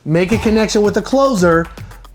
make a connection with the closer.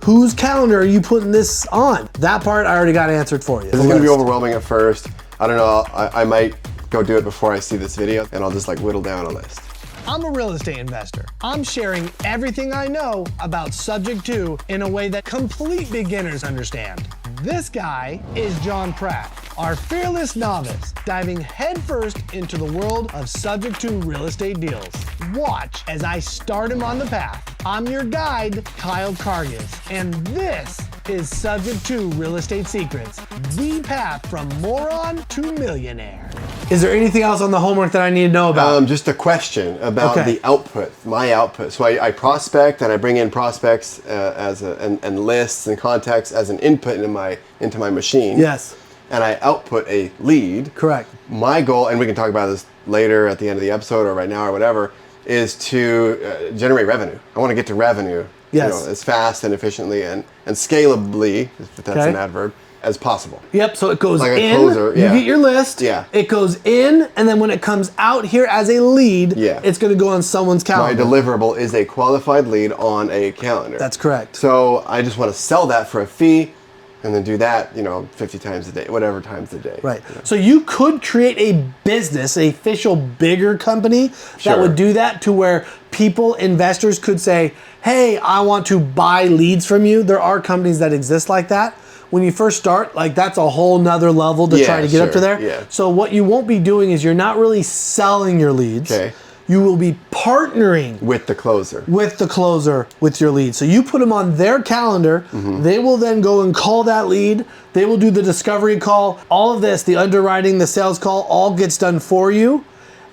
Whose calendar are you putting this on? That part I already got answered for you. This is gonna be overwhelming at first. I don't know, I might go do it before I see this video, and I'll just like whittle down a list. I'm a real estate investor. I'm sharing everything I know about Subject to in a way that complete beginners understand. This guy is John Pratt, our fearless novice, diving headfirst into the world of Subject to real estate deals. Watch as I start him on the path. I'm your guide, Kyle Kargas, and this is Subject to Real Estate Secrets, the path from moron to millionaire. Is there anything else on the homework that I need to know about? Just a question about the output, my output. So I prospect and I bring in prospects and lists and contacts as an input into my machine. Yes. And I output a lead. Correct. My goal, and we can talk about this later at the end of the episode or right now or whatever, is to generate revenue. I want to get to revenue as fast and efficiently and scalably, if that's an adverb, as possible. Yep, so it goes like in, a closer, you get your list, it goes in, and then when it comes out here as a lead, it's gonna go on someone's calendar. My deliverable is a qualified lead on a calendar. That's correct. So I just want to sell that for a fee, and then do that, 50 times a day, whatever times a day. Right. So you could create a business, a official bigger company that would do that, to where people, investors could say, hey, I want to buy leads from you. There are companies that exist like that. When you first start, like that's a whole nother level to try to get up to there. Yeah. So what you won't be doing is you're not really selling your leads. Okay. You will be partnering with the closer. With your lead. So you put them on their calendar. They will then go and call that lead. They will do the discovery call. All of this, the underwriting, the sales call, all gets done for you.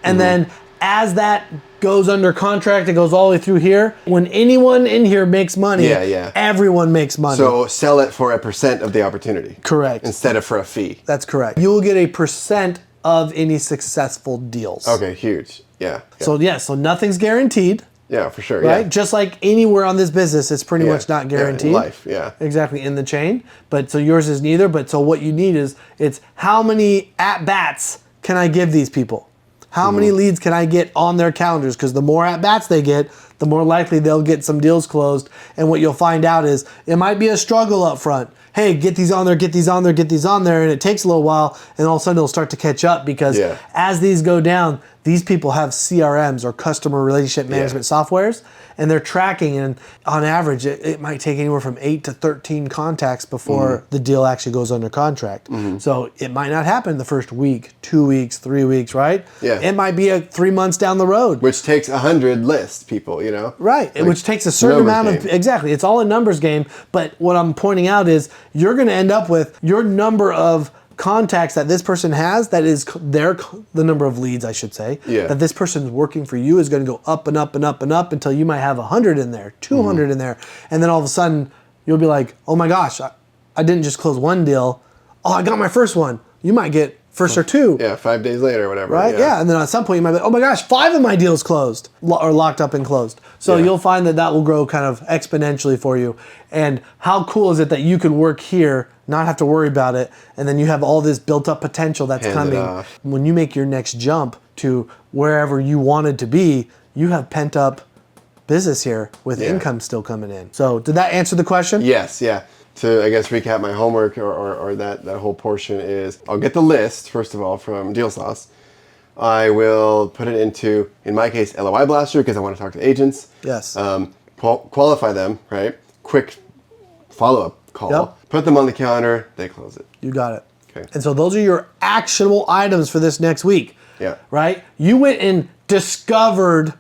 And then as that goes under contract, it goes all the way through here. When anyone in here makes money, everyone makes money. So sell it for a % of the opportunity. Correct. Instead of for a fee. That's correct. You will get a % of any successful deals. Okay, huge. Yeah. So so nothing's guaranteed. Yeah, for sure. Right? Yeah. Just like anywhere on this business, it's pretty much not guaranteed. In life, Exactly, in the chain. But so yours is neither. But so what you need is, it's how many at-bats can I give these people? How many leads can I get on their calendars? Because the more at-bats they get, the more likely they'll get some deals closed. And what you'll find out is, it might be a struggle up front. Hey, get these on there, get these on there, get these on there. And it takes a little while, and all of a sudden it'll start to catch up, because as these go down, these people have CRMs, or customer relationship management softwares, and they're tracking, and on average, it might take anywhere from 8 to 13 contacts before the deal actually goes under contract. So it might not happen the first week, 2 weeks, 3 weeks, right? Yeah. It might be 3 months down the road. Which takes 100 list people, Right, like, which takes a certain amount of, it's all a numbers game, but what I'm pointing out is, you're gonna end up with your number of contacts that this person has, that is the number of leads, I should say, that this person's working for you, is going to go up and up and up and up until you might have 100 in there, 200 in there, and then all of a sudden you'll be like, oh my gosh, I didn't just close one deal, I got my first one. You might get first or two. Yeah, 5 days later or whatever. Right? Yeah, and then at some point you might be like, oh my gosh, 5 of my deals closed, or locked up and closed. So you'll find that will grow kind of exponentially for you. And how cool is it that you can work here, not have to worry about it, and then you have all this built up potential that's coming. When you make your next jump to wherever you wanted to be, you have pent up business here with income still coming in. So did that answer the question? Yes, yeah. To, I guess, recap my homework or that whole portion is, I'll get the list, first of all, from DealSauce. I will put it into, in my case, LOI Blaster, because I want to talk to agents. Yes. Qualify them, right? Quick follow-up call. Yep. Put them on the calendar, they close it. You got it. Okay. And so those are your actionable items for this next week. Yeah. Right? You went and discovered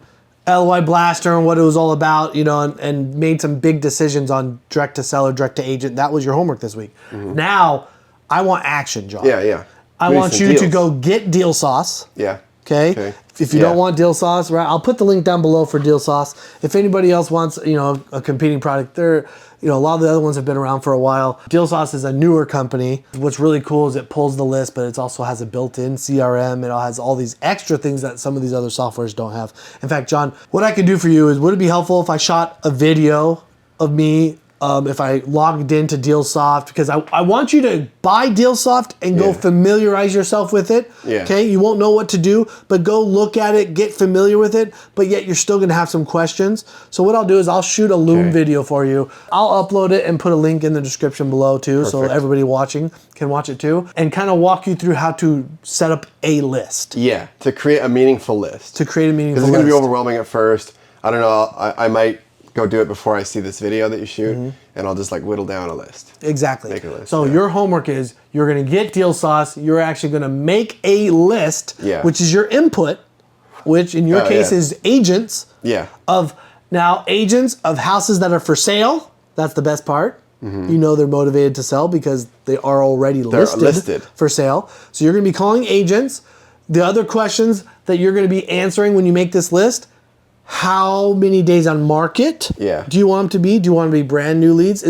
LOI Blaster and what it was all about, and made some big decisions on direct to seller, direct to agent. That was your homework this week. Now, I want action, John. Yeah. I want you to go get DealSauce. Yeah. Okay. If you don't want DealSauce, right? I'll put the link down below for DealSauce. If anybody else wants, a competing product, a lot of the other ones have been around for a while. DealSauce is a newer company. What's really cool is it pulls the list, but it also has a built-in CRM. It has all these extra things that some of these other softwares don't have. In fact, John, what I could do for you is, would it be helpful if I shot a video of me if I logged into DealSoft, because I want you to buy DealSoft and go familiarize yourself with it. Yeah. Okay, you won't know what to do, but go look at it, get familiar with it, but yet you're still gonna have some questions. So what I'll do is I'll shoot a Loom video for you. I'll upload it and put a link in the description below too, so everybody watching can watch it too, and kind of walk you through how to set up a list. Yeah, to create a meaningful list. To create a meaningful list. Because it's gonna be overwhelming at first. I don't know, I might go do it before I see this video that you shoot, and I'll just like whittle down a list. Exactly. Make a list. So your homework is you're going to get deal sauce. You're actually going to make a list, which is your input, which in your case is agents. Yeah. Agents of houses that are for sale. That's the best part. You know they're motivated to sell because they are already listed for sale. So you're going to be calling agents. The other questions that you're going to be answering when you make this list: how many days on market do you want them to be? Do you want them to be brand new leads?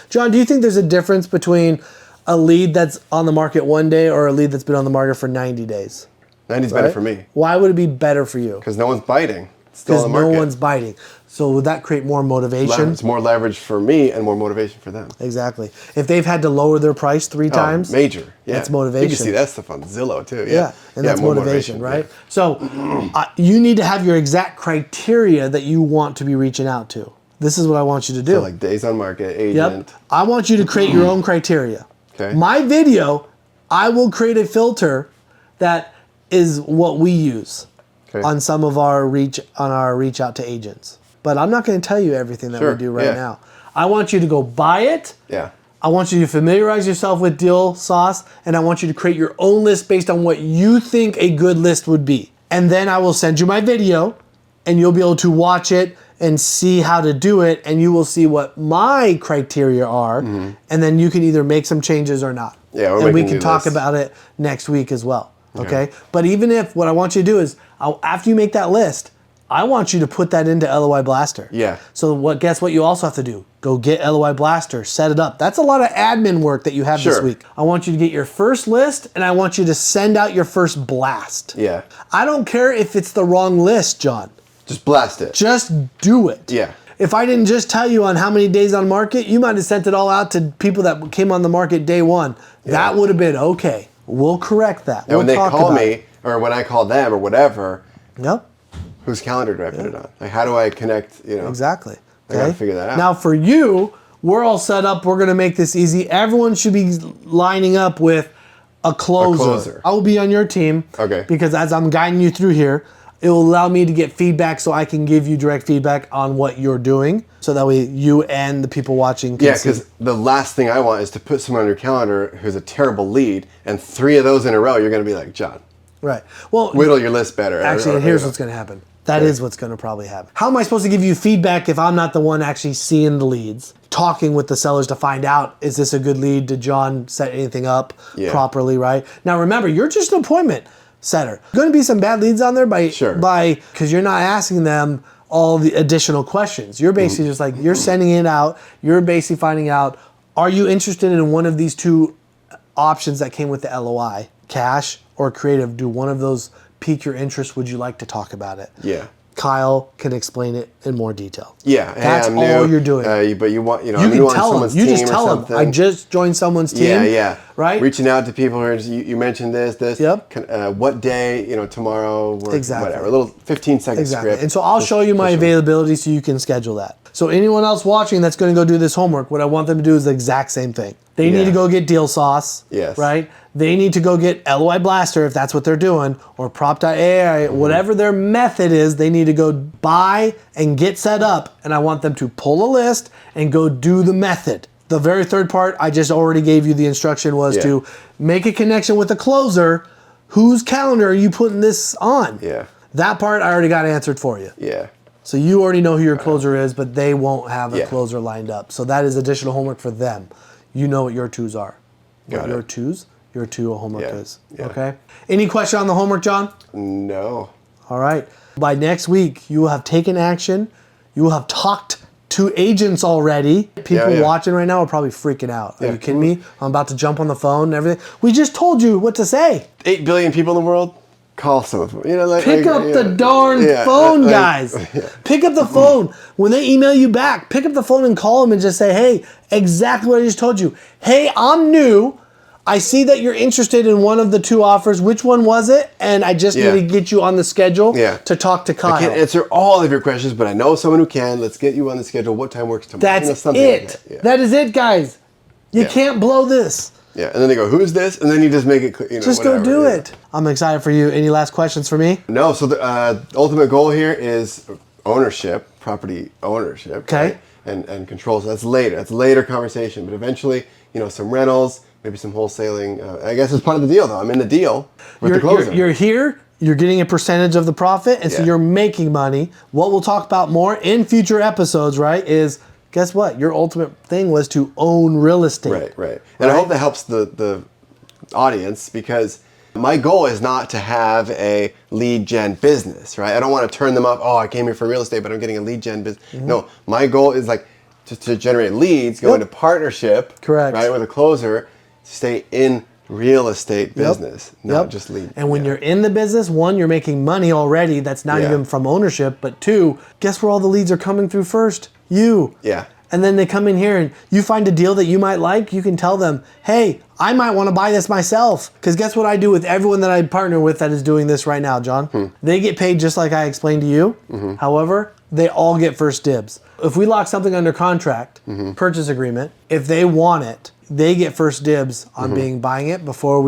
John, do you think there's a difference between a lead that's on the market 1 day or a lead that's been on the market for 90 days? 90's better for me. Why would it be better for you? Because no one's biting. It's still on the market. Because no one's biting. So would that create more motivation? It's more leverage for me and more motivation for them. Exactly. If they've had to lower their price 3 times, major. Yeah. That's motivation. You can see that stuff on Zillow too. Yeah, and that's motivation, right? Yeah. So you need to have your exact criteria that you want to be reaching out to. This is what I want you to do. So like days on market, agent. Yep. I want you to create your own criteria. Okay. My video, I will create a filter that is what we use on some of our reach out to agents. But I'm not going to tell you everything that we do right now. I want you to go buy it. Yeah. I want you to familiarize yourself with Deal Sauce, and I want you to create your own list based on what you think a good list would be. And then I will send you my video, and you'll be able to watch it and see how to do it, and you will see what my criteria are, and then you can either make some changes or not. Yeah, and we can talk about it next week as well. Okay? But even if what I want you to do is, after you make that list, I want you to put that into LOI Blaster. Yeah. So guess what you also have to do? Go get LOI Blaster, set it up. That's a lot of admin work that you have this week. I want you to get your first list, and I want you to send out your first blast. Yeah. I don't care if it's the wrong list, John. Just blast it. Just do it. Yeah. If I didn't just tell you on how many days on market, you might have sent it all out to people that came on the market day 1. Yeah. That would have been okay. We'll correct that. And when they call me, or when I call them, or whatever, whose calendar do I put it on? Like, how do I connect, Exactly. I gotta figure that out. Now for you, we're all set up. We're gonna make this easy. Everyone should be lining up with a closer. I will be on your team. Okay. Because as I'm guiding you through here, it will allow me to get feedback so I can give you direct feedback on what you're doing. So that way you and the people watching can see. Because the last thing I want is to put someone on your calendar who's a terrible lead, and 3 of those in a row, you're gonna be like, John. Right. Well, whittle your list better. Actually, here's what's gonna happen. That is what's going to probably happen. How am I supposed to give you feedback if I'm not the one actually seeing the leads, talking with the sellers to find out, is this a good lead? Did John set anything up properly, right? Now remember, you're just an appointment setter. Going to be some bad leads on there because you're not asking them all the additional questions. You're basically just like, you're sending it out. You're basically finding out, are you interested in one of these 2 options that came with the LOI, cash or creative? Do one of those pique your interest? Would you like to talk about it? Yeah. Kyle can explain it in more detail. Yeah. That's all you're doing. But you want, you can tell them. You just tell them, I just joined someone's team. Yeah. Right? Reaching out to people who you mentioned this. Yep. What day, tomorrow, or whatever. A little 15-second script. And so I'll show you my availability so you can schedule that. So anyone else watching that's going to go do this homework, what I want them to do is the exact same thing. They need to go get Deal Sauce. Yes. Right? They need to go get LOI Blaster if that's what they're doing, or Prop.ai, whatever their method is, they need to go buy and get set up, and I want them to pull a list and go do the method. The very third part, I just already gave you the instruction, was to make a connection with the closer. Whose calendar are you putting this on? Yeah. That part I already got answered for you. Yeah. So you already know who your closer is, but they won't have a closer lined up. So that is additional homework for them. You know what your 2s are. Your 2 homework is. Yeah. Okay? Any question on the homework, John? No. All right. By next week, you will have taken action. You will have talked to agents already. People watching right now are probably freaking out. Are you kidding me? I'm about to jump on the phone and everything. We just told you what to say. 8 billion people in the world. call some of them. You know, pick up the darn phone, guys. Pick up the phone. When they email you back, pick up the phone and call them and just say, hey, exactly what I just told you. Hey, I'm new. I see that you're interested in one of the 2 offers. Which one was it? And I just need to get you on the schedule to talk to Kyle. I can't answer all of your questions, but I know someone who can. Let's get you on the schedule. What time works tomorrow? That's it. Like that is it, guys. You can't blow this. Yeah, and then they go, who's this? And then you just make it clear. Just go do it. I'm excited for you. Any last questions for me? No, so the ultimate goal here is ownership, property ownership. Okay. Right? And controls. That's later. That's a later conversation. But eventually, some rentals, maybe some wholesaling. I guess it's part of the deal, though. I'm in the deal with the closer. You're here. You're getting a percentage of the profit, and so you're making money. What we'll talk about more in future episodes, right, is... Guess what? Your ultimate thing was to own real estate. Right. And I hope that helps the audience, because my goal is not to have a lead gen business, right? I don't want to turn them up. Oh, I came here for real estate, but I'm getting a lead gen business. Mm-hmm. No, my goal is like to generate leads, go into partnership, right, with a closer, stay in real estate business, not just lead. And when you're in the business, 1, you're making money already. That's not even from ownership. But 2, guess where all the leads are coming through first? You. Yeah. And then they come in here and you find a deal that you might like, you can tell them, hey, I might want to buy this myself. Because guess what I do with everyone that I partner with that is doing this right now, John? They get paid just like I explained to you. Mm-hmm. However, they all get first dibs. If we lock something under contract, purchase agreement, if they want it, they get first dibs on buying it before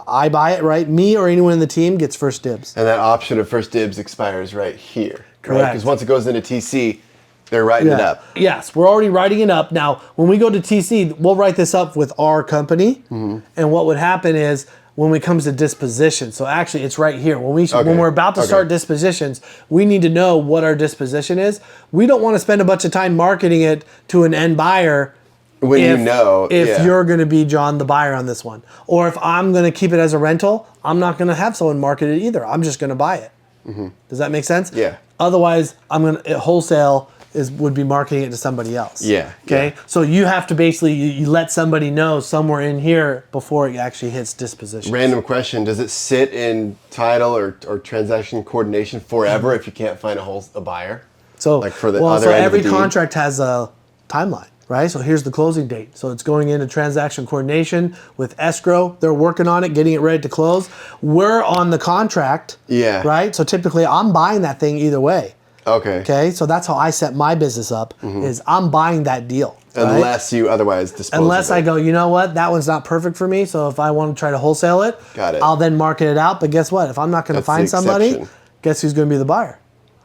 I buy it, right? Me or anyone in the team gets first dibs. And that option of first dibs expires right here. Correct. Because once it goes into TC, they're writing it up. Yes, we're already writing it up. Now, when we go to TC, we'll write this up with our company. And what would happen is when it comes to disposition, so actually it's right here. When we're about to start dispositions, we need to know what our disposition is. We don't want to spend a bunch of time marketing it to an end buyer when if you're going to be John the buyer on this one. Or if I'm going to keep it as a rental, I'm not going to have someone market it either. I'm just going to buy it. Does that make sense? Yeah. Otherwise, wholesale would be marketing it to somebody else. Yeah. Okay. Yeah. So you have to basically you let somebody know somewhere in here before it actually hits disposition. Random question: does it sit in title or transaction coordination forever if you can't find a buyer? So like for the other end every of the deed? contract has a timeline, right? So here's the closing date. So it's going into transaction coordination with escrow. They're working on it, getting it ready to close. We're on the contract. Yeah. Right. So typically, I'm buying that thing either way. Okay. So that's how I set my business up, is I'm buying that deal. Unless you otherwise dispose Unless of it. I go, you know what, that one's not perfect for me, so if I want to try to wholesale it, I'll then market it out. But guess what? If I'm not going to find somebody, guess who's going to be the buyer?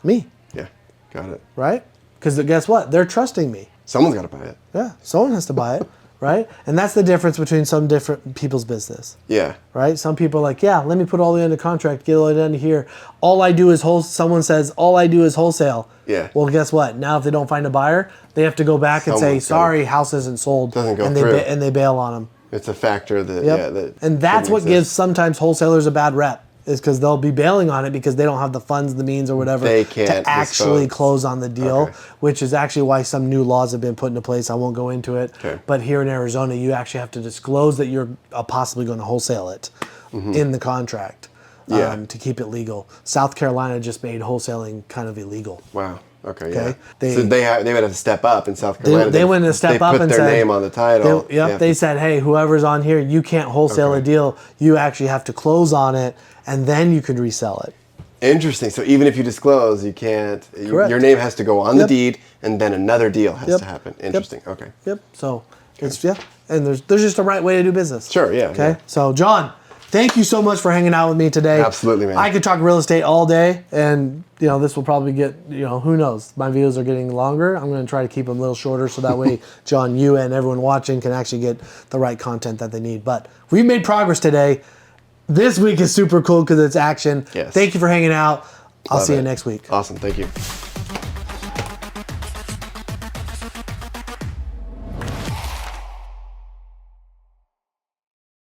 Me. Yeah, got it. Right? Because guess what? They're trusting me. Someone's got to buy it. Yeah, someone has to buy it. Right? And that's the difference between some different people's business. Yeah. Right? Some people are like, let me put all the way under contract, get all the way down to here. All I do is someone says, all I do is wholesale. Yeah. Well, guess what? Now if they don't find a buyer, they have to go back and say, sorry, house isn't sold. Doesn't go through. And they bail on them. It's a factor that, and that's what gives sometimes wholesalers a bad rep. Is because they'll be bailing on it because they don't have the funds, the means, or whatever to actually close on the deal, which is actually why some new laws have been put into place. I won't go into it. Okay. But here in Arizona, you actually have to disclose that you're possibly going to wholesale it in the contract to keep it legal. South Carolina just made wholesaling kind of illegal. Wow. Okay. Yeah. So they would have to step up in South Carolina. They went to step up and put their name on the title. They said, hey, whoever's on here, you can't wholesale a deal. You actually have to close on it, and then you can resell it. Interesting. So even if you disclose, you can't. Your name has to go on the deed, and then another deal has to happen. Interesting. Okay. So it's and there's just a right way to do business. Sure. Yeah. Okay. Yeah. So John, thank you so much for hanging out with me today. Absolutely, man. I could talk real estate all day, and this will probably get who knows. My videos are getting longer. I'm going to try to keep them a little shorter so that way, John, you and everyone watching can actually get the right content that they need. But we've made progress today. This week is super cool because it's action. Yes. Thank you for hanging out. I'll see you next week. Awesome. Thank you.